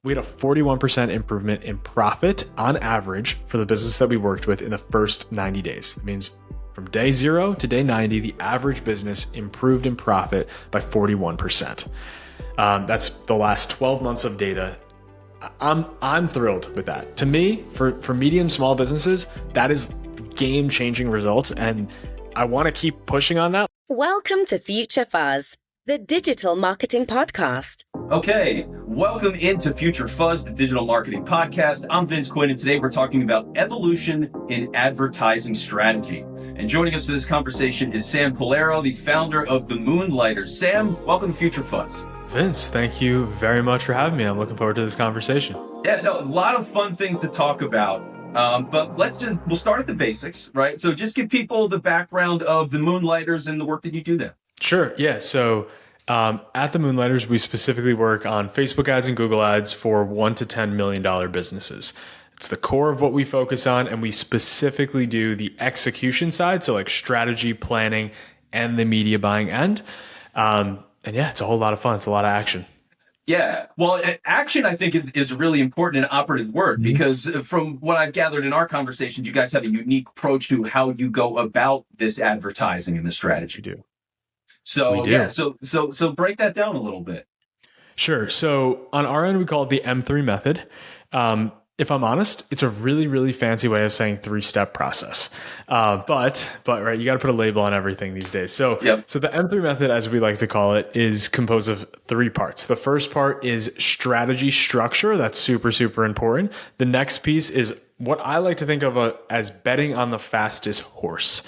We had a 41% improvement in profit on average for the business that we worked with in the first 90 days. That means from day 0 to day 90, the average business improved in profit by 41%. That's the last 12 months of data. I'm thrilled with that. To me, for medium, small businesses, that is game-changing results, and I want to keep pushing on that. Welcome to Future Fuzz, the digital marketing podcast. Okay, welcome into Future Fuzz, the digital marketing podcast. I'm Vince Quinn, and today we're talking about evolution in advertising strategy. And joining us for this conversation is Sam Piliero, the founder of the Moonlighters. Sam, welcome to Future Fuzz. Vince, thank you very much for having me. I'm looking forward to this conversation. Yeah, no, a lot of fun things to talk about. But we'll start at the basics, right? So just give people the background of the Moonlighters and the work that you do there. Sure, yeah. So at the Moonlighters, we specifically work on Facebook ads and Google ads for $1 to $10 million businesses. It's the core of what we focus on, and we specifically do the execution side, so like strategy, planning, and the media buying end. And yeah, it's a whole lot of fun. It's a lot of action. Yeah, well, action, I think, is really important and operative word, because from what I've gathered in our conversations, you guys have a unique approach to how you go about this advertising and the strategy. We do. So yeah, so break that down a little bit. Sure. So on our end, we call it the M3 method. If I'm honest, it's a really, really fancy way of saying 3-step process. But right, you got to put a label on everything these days. So the M3 method, as we like to call it, is composed of 3 parts. The first part is strategy structure. That's super, super important. The next piece is what I like to think of as betting on the fastest horse.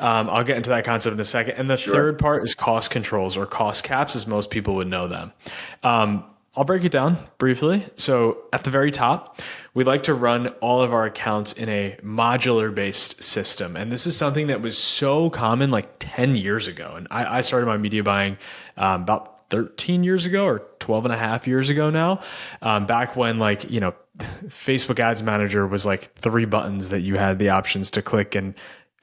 I'll get into that concept in a second. And the third part is cost controls, or cost caps, as most people would know them. I'll break it down briefly. So at the very top, we like to run all of our accounts in a modular based system. And this is something that was so common like 10 years ago. And I started my media buying about 13 years ago, or 12 and a half years ago now, back when Facebook Ads Manager was like 3 buttons that you had the options to click and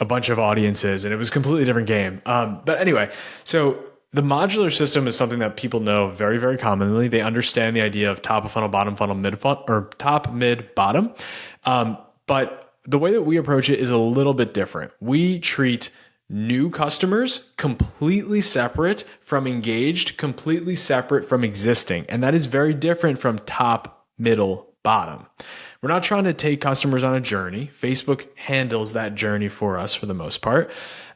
a bunch of audiences, and it was a completely different game. But anyway, so the modular system is something that people know very, very commonly. They understand the idea of top of funnel, bottom funnel, mid funnel, or top, mid, bottom. But the way that we approach it is a little bit different. We treat new customers completely separate from engaged, completely separate from existing. And that is very different from top, middle, bottom. We're not trying to take customers on a journey. Facebook handles that journey for us for the most part.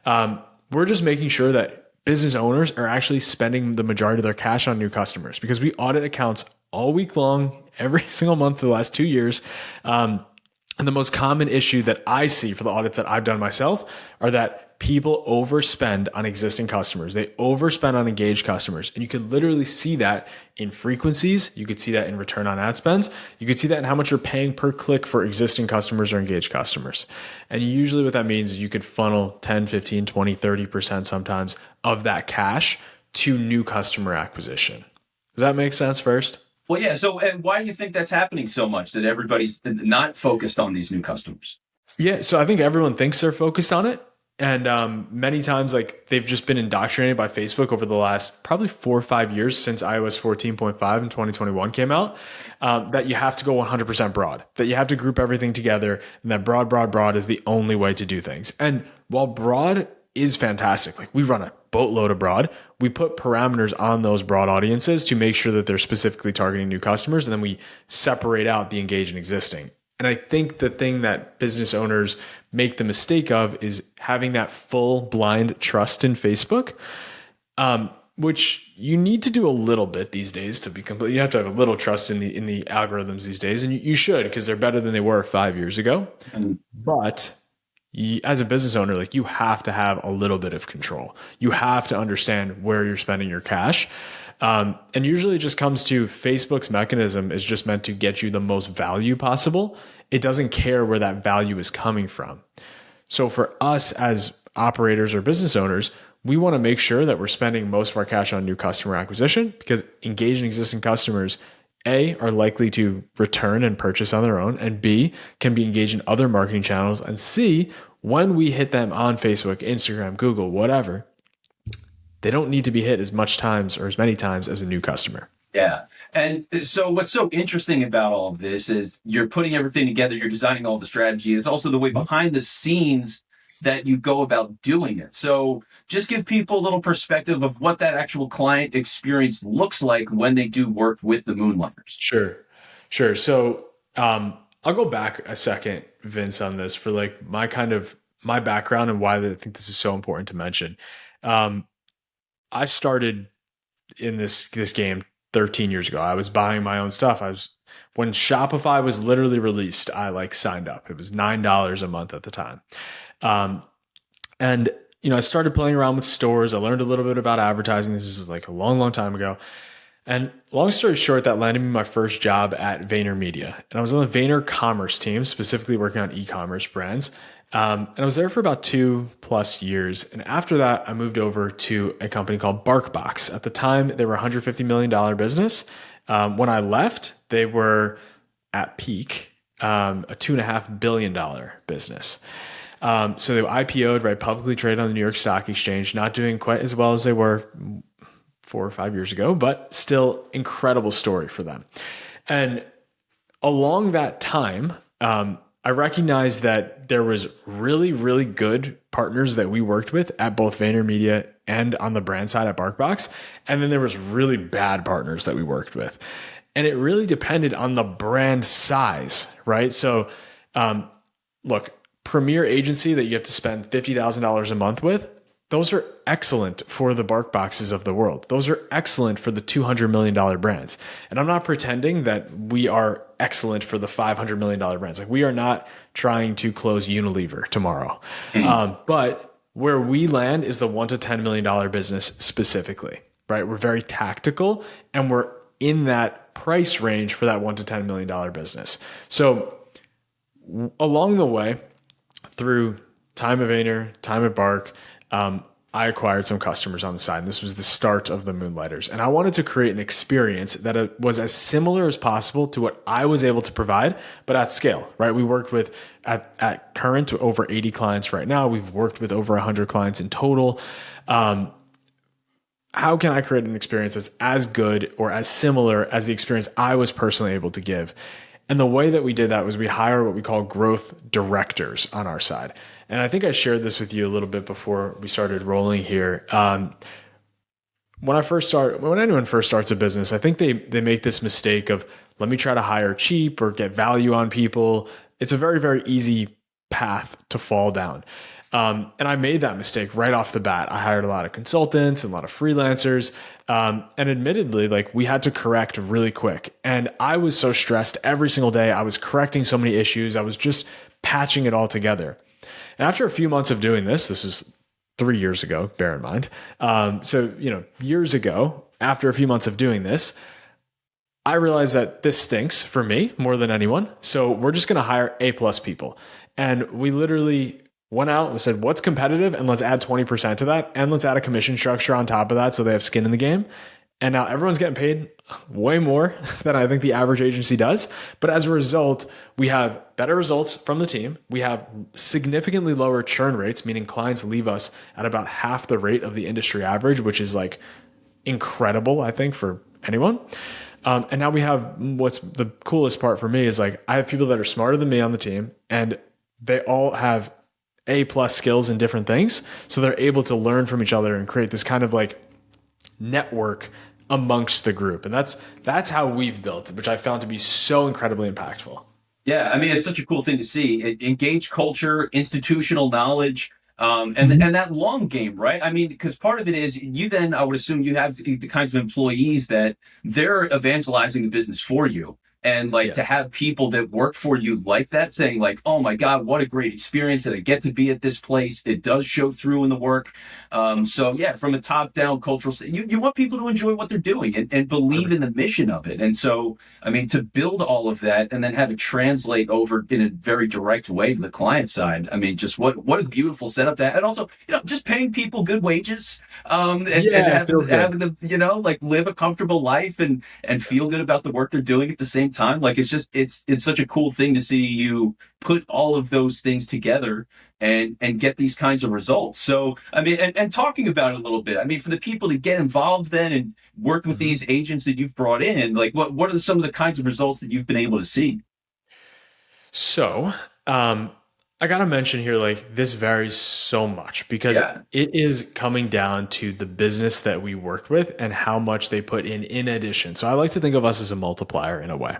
We're just making sure that business owners are actually spending the majority of their cash on new customers, because we audit accounts all week long, every single month for the last 2 years. And the most common issue that I see for the audits that I've done myself are that people overspend on existing customers. They overspend on engaged customers. And you can literally see that in frequencies. You could see that in return on ad spends. You could see that in how much you're paying per click for existing customers or engaged customers. And usually what that means is you could funnel 10, 15, 20, 30% sometimes of that cash to new customer acquisition. Does that make sense first? Well, yeah. So, and why do you think that's happening so much, that everybody's not focused on these new customers? Yeah. So I think everyone thinks they're focused on it. And many times, like, they've just been indoctrinated by Facebook over the last probably 4 or 5 years since iOS 14.5 in 2021 came out, that you have to go 100% broad, that you have to group everything together, and that broad is the only way to do things. And while broad is fantastic, like, we run a boatload of broad, we put parameters on those broad audiences to make sure that they're specifically targeting new customers, and then we separate out the engaged and existing. And I think the thing that business owners make the mistake of is having that full blind trust in Facebook, which you need to do a little bit these days to be complete. You have to have a little trust in the algorithms these days, and you should, because they're better than they were 5 years ago. But as a business owner, like, you have to have a little bit of control. You have to understand where you're spending your cash. And usually it just comes to Facebook's mechanism is just meant to get you the most value possible. It doesn't care where that value is coming from. So for us as operators or business owners, we want to make sure that we're spending most of our cash on new customer acquisition, because engaging existing customers, A, are likely to return and purchase on their own, and B, can be engaged in other marketing channels, and C, when we hit them on Facebook, Instagram, Google, whatever, they don't need to be hit as much times or as many times as a new customer. Yeah. And so what's so interesting about all of this is you're putting everything together, you're designing all the strategy. It's also the way behind the scenes that you go about doing it. So just give people a little perspective of what that actual client experience looks like when they do work with the Moonlighters. Sure. Sure. So I'll go back a second, Vince, on this for like my background and why I think this is so important to mention. Um, I started in this game 13 years ago. I was buying my own stuff. When Shopify was literally released, I like signed up. It was $9 a month at the time. Um, and I started playing around with stores. I learned a little bit about advertising. This is like a long, long time ago. And long story short, that landed me my first job at VaynerMedia. And I was on the Vayner commerce team, specifically working on e-commerce brands. And I was there for about 2+ years. And after that, I moved over to a company called BarkBox. At the time, they were a $150 million business. When I left, they were at peak, a $2.5 billion business. So they IPO'd, right, publicly traded on the New York Stock Exchange, not doing quite as well as they were 4 or 5 years ago, but still incredible story for them. And along that time, I recognized that there was really, really good partners that we worked with at both VaynerMedia and on the brand side at BarkBox. And then there was really bad partners that we worked with. And it really depended on the brand size, right? So, look, premier agency that you have to spend $50,000 a month with, those are excellent for the BarkBoxes of the world. Those are excellent for the $200 million brands. And I'm not pretending that we are excellent for the $500 million brands. Like, we are not trying to close Unilever tomorrow. But where we land is the $1 to $10 million business specifically, right? We're very tactical and we're in that price range for that $1 to $10 million business. So along the way, through time at Vayner, time at Bark, I acquired some customers on the side. And this was the start of the Moonlighters. And I wanted to create an experience that was as similar as possible to what I was able to provide, but at scale, right? We worked with, at current, over 80 clients right now. We've worked with over 100 clients in total. How can I create an experience that's as good or as similar as the experience I was personally able to give? And the way that we did that was we hire what we call growth directors on our side. And I think I shared this with you a little bit before we started rolling here. When anyone first starts a business, I think they make this mistake of, let me try to hire cheap or get value on people. It's a very, very easy path to fall down. And I made that mistake right off the bat. I hired a lot of consultants and a lot of freelancers. And admittedly, like, we had to correct really quick. And I was so stressed every single day. I was correcting so many issues. I was just patching it all together. And after a few months of doing this is 3 years ago, bear in mind. So, years ago, after a few months of doing this, I realized that this stinks for me more than anyone. So we're just going to hire A+ people. And we literally went out and said, what's competitive? And let's add 20% to that. And let's add a commission structure on top of that so they have skin in the game. And now everyone's getting paid way more than I think the average agency does. But as a result, we have better results from the team. We have significantly lower churn rates, meaning clients leave us at about half the rate of the industry average, which is like incredible, I think, for anyone. And now we have, what's the coolest part for me is, like, I have people that are smarter than me on the team, and they all have A+ skills in different things. So they're able to learn from each other and create this kind of like network amongst the group. And that's how we've built it, which I found to be so incredibly impactful. Yeah, I mean, it's such a cool thing to see. Engage culture, institutional knowledge, and that long game, right? I mean, because part of it is you then, I would assume you have the kinds of employees that they're evangelizing the business for you. And like, Yeah. to have people that work for you like that, saying like, oh my God, what a great experience that I get to be at this place. It does show through in the work. So yeah, from a top down cultural, you want people to enjoy what they're doing and believe in the mission of it. And so, I mean, to build all of that and then have it translate over in a very direct way to the client side. I mean, just what a beautiful setup that, and also, just paying people good wages, and Feels good. having them, like, live a comfortable life and feel good about the work they're doing at the same same time. Like it's such a cool thing to see you put all of those things together and get these kinds of results. So I mean, and talking about it a little bit, I mean, for the people to get involved then and work with these agents that you've brought in, like what are some of the kinds of results that you've been able to see? So, I got to mention here, like this varies so much because Yeah. it is coming down to the business that we work with and how much they put in addition. So I like to think of us as a multiplier in a way.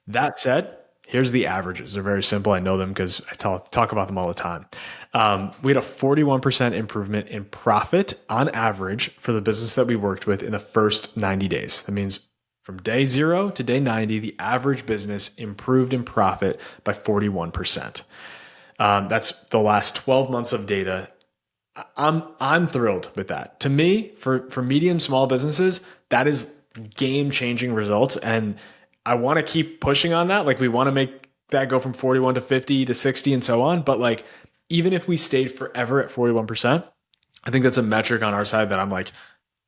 That said, here's the averages. They're very simple. I know them because I talk about them all the time. We had a 41% improvement in profit on average for the business that we worked with in the first 90 days. That means from day 0 to day 90, the average business improved in profit by 41%. That's the last 12 months of data. I'm thrilled with that. To me, for medium small businesses, that is game changing results, and I want to keep pushing on that. Like we want to make that go from 41 to 50 to 60 and so on. But like even if we stayed forever at 41%, I think that's a metric on our side that I'm like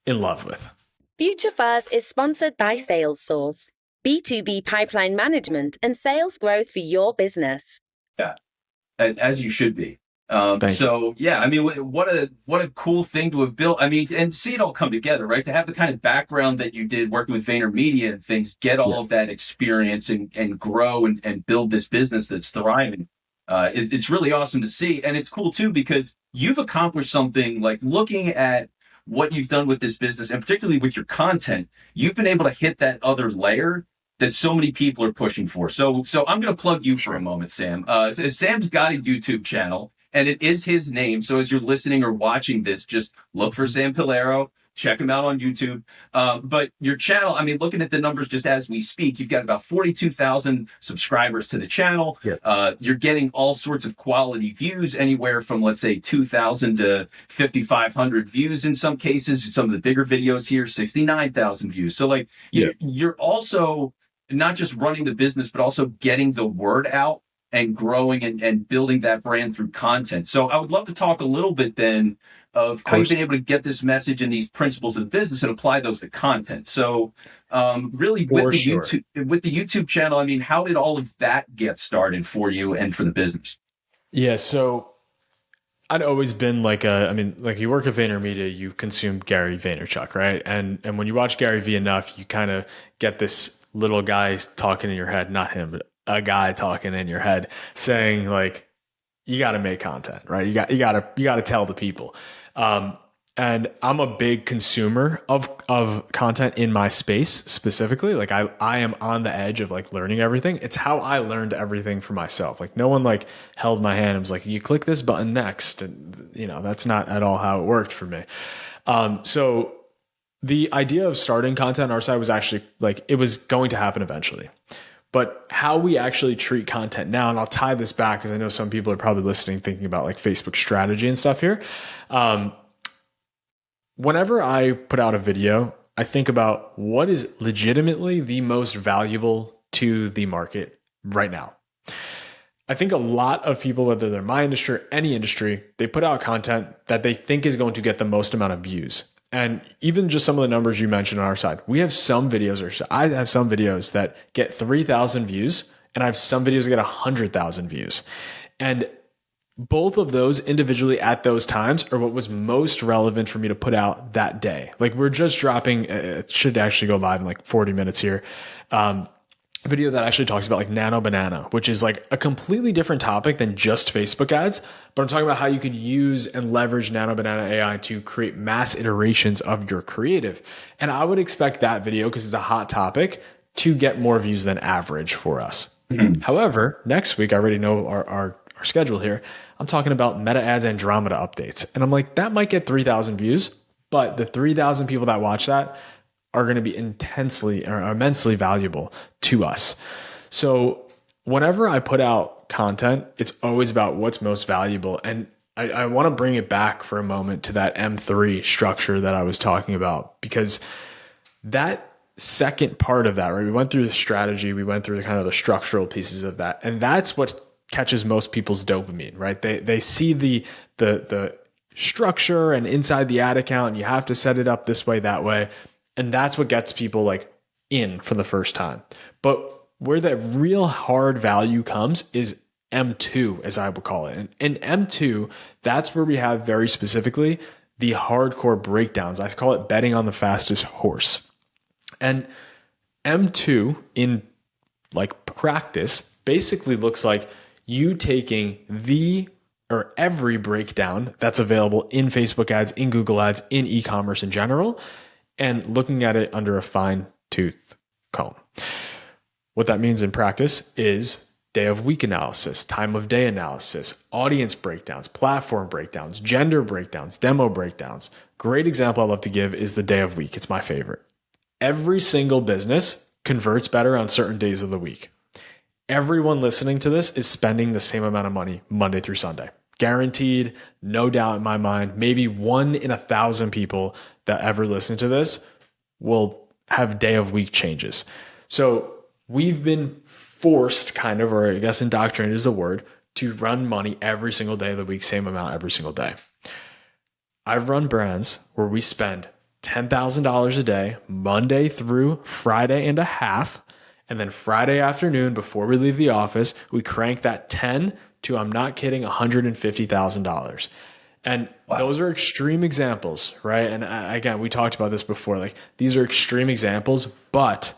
in love with. Future Fuzz is sponsored by SalesSource, B2B pipeline management and sales growth for your business. Yeah. As you should be. Thank you. Yeah, I mean, what a cool thing to have built. I mean, and see it all come together, right? To have the kind of background that you did working with VaynerMedia and things, get Yeah. all of that experience and grow and build this business that's thriving. It's really awesome to see, and it's cool too because you've accomplished something like looking at what you've done with this business, and particularly with your content, you've been able to hit that other layer that so many people are pushing for. So I'm going to plug you for a moment, Sam. Sam's got a YouTube channel, and it is his name. So as you're listening or watching this, just look for Sam Piliero. Check him out on YouTube. But your channel, I mean, looking at the numbers just as we speak, you've got about 42,000 subscribers to the channel. Yeah. You're getting all sorts of quality views, anywhere from, let's say, 2,000 to 5,500 views in some cases. Some of the bigger videos here, 69,000 views. So, like, Yeah. you're also not just running the business, but also getting the word out and growing and building that brand through content. So I would love to talk a little bit then of how you've been able to get this message and these principles of business and apply those to content. So really For sure. with the YouTube channel, I mean, how did all of that get started for you and for the business? Yeah. So I'd always been like like you work at VaynerMedia, you consume Gary Vaynerchuk, right? And when you watch Gary V enough, you kind of get this little guy talking in your head, not him, but a guy talking in your head saying like, you got to make content, right? You got to tell the people. And I'm a big consumer of content in my space specifically. Like I am on the edge of like learning everything. It's how I learned everything for myself. Like no one like held my hand and was like, you click this button next. And you know, that's not at all how it worked for me. So the idea of starting content on our side was actually like, it was going to happen eventually. But how we actually treat content now, and I'll tie this back because I know some people are probably listening, thinking about like Facebook strategy and stuff here. Whenever I put out a video, I think about what is legitimately the most valuable to the market right now. I think a lot of people, whether they're my industry or any industry, they put out content that they think is going to get the most amount of views. And even just some of the numbers you mentioned on our side, we have some videos, or I have some videos that get 3,000 views, and I have some videos that get 100,000 views. And both of those individually at those times are what was most relevant for me to put out that day. Like we're just dropping, it should actually go live in like 40 minutes here. A video that actually talks about like nano banana, which is like a completely different topic than just Facebook ads. But I'm talking about how you could use and leverage nano banana AI to create mass iterations of your creative. And I would expect that video, because it's a hot topic, to get more views than average for us. Mm-hmm. However, next week, I already know our schedule here. I'm talking about meta ads Andromeda updates. And I'm like, that might get 3,000 views, but the 3,000 people that watch that are going to be intensely or immensely valuable to us. So whenever I put out content, it's always about what's most valuable. And I want to bring it back for a moment to that M3 structure that I was talking about, because that second part of that, right? We went through the strategy, we went through kind of the structural pieces of that. And that's what catches most people's dopamine, right? They see the structure and inside the ad account, and you have to set it up this way, that way. And that's what gets people like in for the first time. But where that real hard value comes is M2, as I would call it. And in M2, that's where we have very specifically the hardcore breakdowns. I call it betting on the fastest horse. And M2 in like practice basically looks like you taking every breakdown that's available in Facebook ads, in Google ads, in e-commerce in general, and looking at it under a fine tooth comb. What that means in practice is day of week analysis, time of day analysis, audience breakdowns, platform breakdowns, gender breakdowns, demo breakdowns. Great example I love to give is the day of week. It's my favorite. Every single business converts better on certain days of the week. Everyone listening to this is spending the same amount of money Monday through Sunday. Guaranteed, no doubt in my mind, maybe 1 in 1,000 people that ever listen to this will have day of week changes. So we've been forced kind of, or I guess indoctrinated is the word, to run money every single day of the week, same amount every single day. I've run brands where we spend $10,000 a day, Monday through Friday and a half. And then Friday afternoon, before we leave the office, we crank that 10 to, I'm not kidding, $150,000. And those are extreme examples, right? And again, we talked about this before. Like, these are extreme examples, but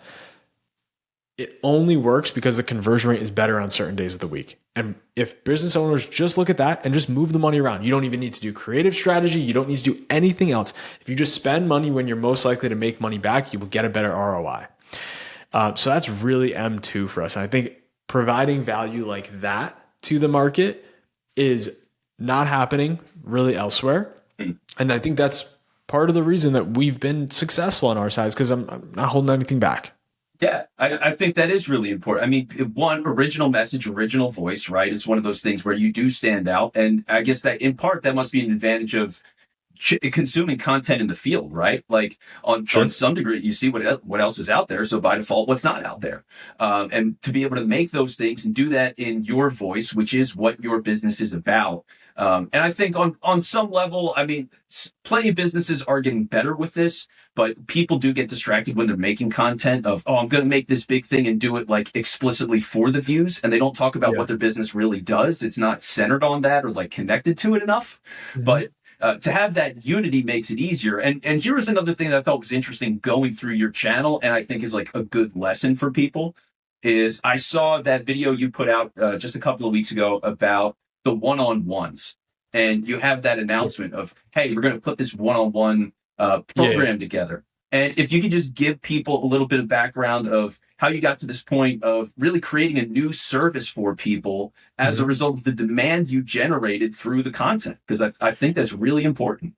it only works because the conversion rate is better on certain days of the week. And if business owners just look at that and just move the money around, you don't even need to do creative strategy. You don't need to do anything else. If you just spend money when you're most likely to make money back, you will get a better ROI. So that's really M2 for us. And I think providing value like that to the market is not happening really elsewhere. And I think that's part of the reason that we've been successful on our sides, because I'm not holding anything back. Yeah, I think that is really important. I mean, one, original message, original voice, right? It's one of those things where you do stand out. And I guess that in part, that must be an advantage of consuming content in the field, right? Like on some degree, you see what else is out there. So by default, what's not out there. And to be able to make those things and do that in your voice, which is what your business is about. And I think on some level, I mean, plenty of businesses are getting better with this, but people do get distracted when they're making content of, oh, I'm going to make this big thing and do it like explicitly for the views. And they don't talk about what their business really does. It's not centered on that or like connected to it enough. Mm-hmm. But to have that unity makes it easier. And here is another thing that I thought was interesting going through your channel, and I think is like a good lesson for people, is I saw that video you put out just a couple of weeks ago about the one-on-ones. And you have that announcement of, hey, we're going to put this one-on-one program together. And if you could just give people a little bit of background of how you got to this point of really creating a new service for people as a result of the demand you generated through the content, because I think that's really important.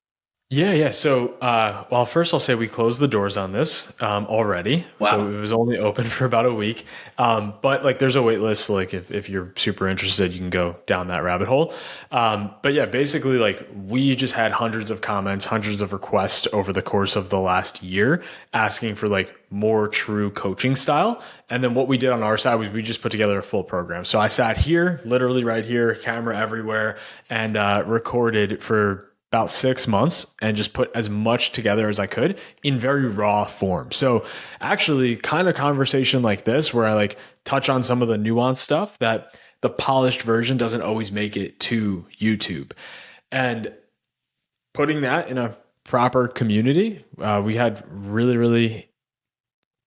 Yeah. So, well, first I'll say we closed the doors on this already. Wow. So it was only open for about a week. But like, there's a wait list. So like, if you're super interested, you can go down that rabbit hole. But yeah, basically, like, we just had hundreds of comments, hundreds of requests over the course of the last year asking for like more true coaching style. And then what we did on our side was we just put together a full program. So I sat here, literally right here, camera everywhere, and recorded for about 6 months and just put as much together as I could in very raw form. So actually kind of conversation like this, where I like touch on some of the nuanced stuff that the polished version doesn't always make it to YouTube. And putting that in a proper community, we had really, really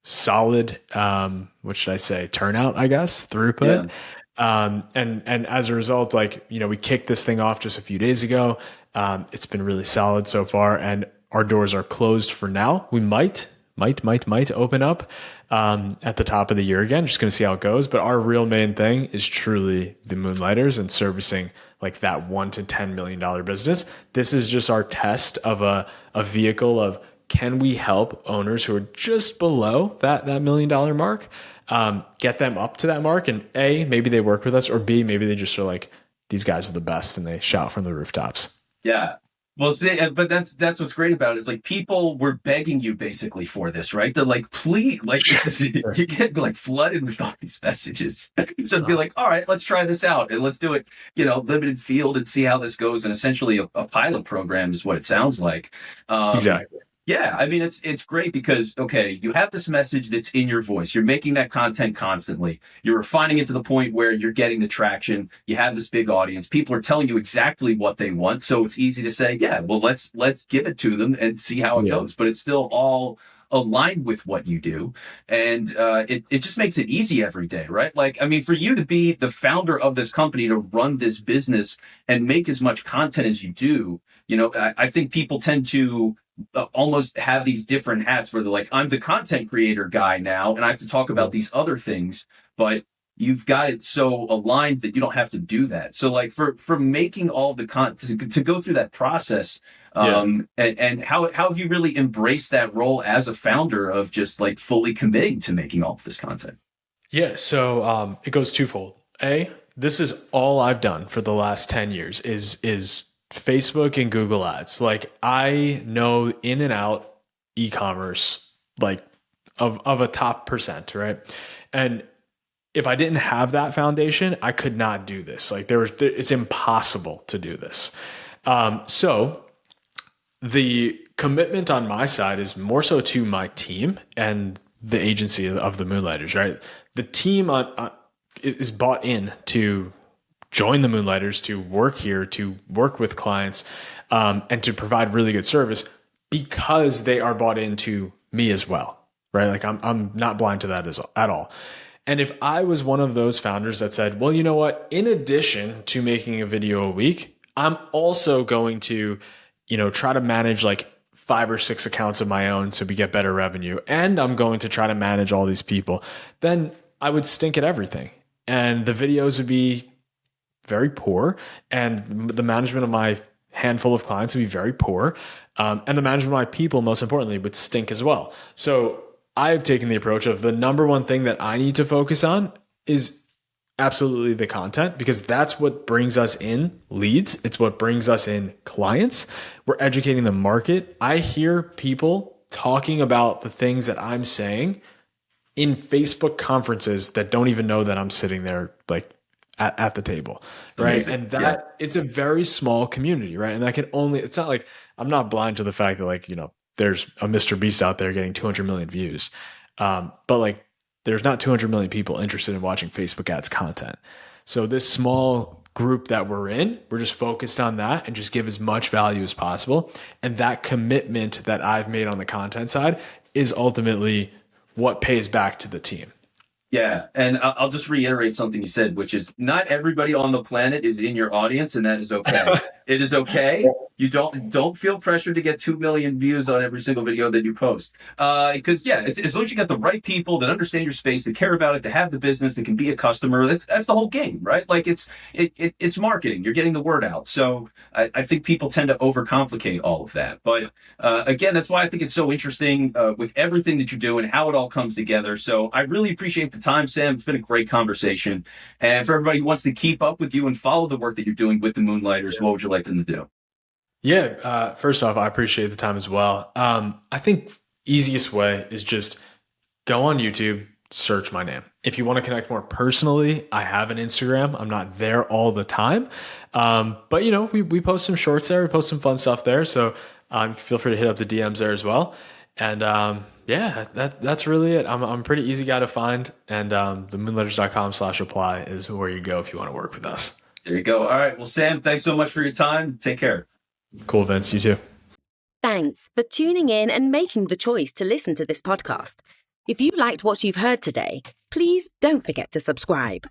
solid, what should I say, turnout, I guess, throughput. Yeah. And as a result, like, you know, we kicked this thing off just a few days ago. It's been really solid so far, and our doors are closed for now. We might open up at the top of the year again. Just going to see how it goes. But our real main thing is truly the Moonlighters and servicing like that $1 to $10 million business. This is just our test of a vehicle of, can we help owners who are just below that $1 million mark, get them up to that mark? And A, maybe they work with us, or B, maybe they just are like, these guys are the best, and they shout from the rooftops. Yeah. Well, see, but that's what's great about it, is like people were begging you basically for this, right? They're like, please, like, you get like flooded with all these messages. So it'd be like, all right, let's try this out and let's do it, you know, limited field and see how this goes. And essentially a pilot program is what it sounds like. Exactly. Yeah, I mean it's great because okay, you have this message that's in your voice. You're making that content constantly. You're refining it to the point where you're getting the traction. You have this big audience. People are telling you exactly what they want, so it's easy to say, yeah, well let's give it to them and see how it Yeah. goes. But it's still all aligned with what you do, and it just makes it easy every day, right? Like I mean, for you to be the founder of this company, to run this business and make as much content as you do, I think people tend to almost have these different hats where they're like, I'm the content creator guy now, and I have to talk about these other things, but you've got it so aligned that you don't have to do that. So like for making all the content to go through that process, Yeah. and how have you really embraced that role as a founder of just like fully committing to making all of this content? Yeah. So it goes twofold. This is all I've done for the last 10 years is Facebook and Google ads. Like I know in and out e-commerce, like of a top percent, right? And if I didn't have that foundation, I could not do this. Like it's impossible to do this. So the commitment on my side is more so to my team and the agency of the Moonlighters, right? The team is bought in to join the Moonlighters, to work here, to work with clients, and to provide really good service because they are bought into me as well, right? Like I'm not blind to that at all. And if I was one of those founders that said, well, you know what, in addition to making a video a week, I'm also going to, try to manage like 5 or 6 accounts of my own so we get better revenue. And I'm going to try to manage all these people, then I would stink at everything. And the videos would be very poor. And the management of my handful of clients would be very poor. And the management of my people, most importantly, would stink as well. So I've taken the approach of the number one thing that I need to focus on is absolutely the content, because that's what brings us in leads. It's what brings us in clients. We're educating the market. I hear people talking about the things that I'm saying in Facebook conferences that don't even know that I'm sitting there like at the table. Right. Amazing. And Yeah. it's a very small community, right? And that can only, it's not like I'm not blind to the fact that like, there's a Mr. Beast out there getting 200 million views. But like there's not 200 million people interested in watching Facebook ads content. So this small group that we're in, we're just focused on that and just give as much value as possible. And that commitment that I've made on the content side is ultimately what pays back to the team. Yeah, and I'll just reiterate something you said, which is not everybody on the planet is in your audience, and that is okay. It is okay. You don't feel pressure to get 2 million views on every single video that you post, because yeah, it's, as long as you got the right people that understand your space, that care about it, that have the business, that can be a customer. That's the whole game, right? Like it's marketing. You're getting the word out. So I think people tend to overcomplicate all of that. But again, that's why I think it's so interesting with everything that you do and how it all comes together. So I really appreciate the time, Sam. It's been a great conversation. And for everybody who wants to keep up with you and follow the work that you're doing with the Moonlighters, what would you like them to do? Yeah. First off, I appreciate the time as well. I think easiest way is just go on YouTube, search my name. If you want to connect more personally, I have an Instagram. I'm not there all the time. But we post some shorts there. We post some fun stuff there. So feel free to hit up the DMs there as well. And yeah, that's really it. I'm a pretty easy guy to find. And the moonlighters.com/apply is where you go if you want to work with us. There you go. All right. Well, Sam, thanks so much for your time. Take care. Cool, Vince. You too. Thanks for tuning in and making the choice to listen to this podcast. If you liked what you've heard today, please don't forget to subscribe.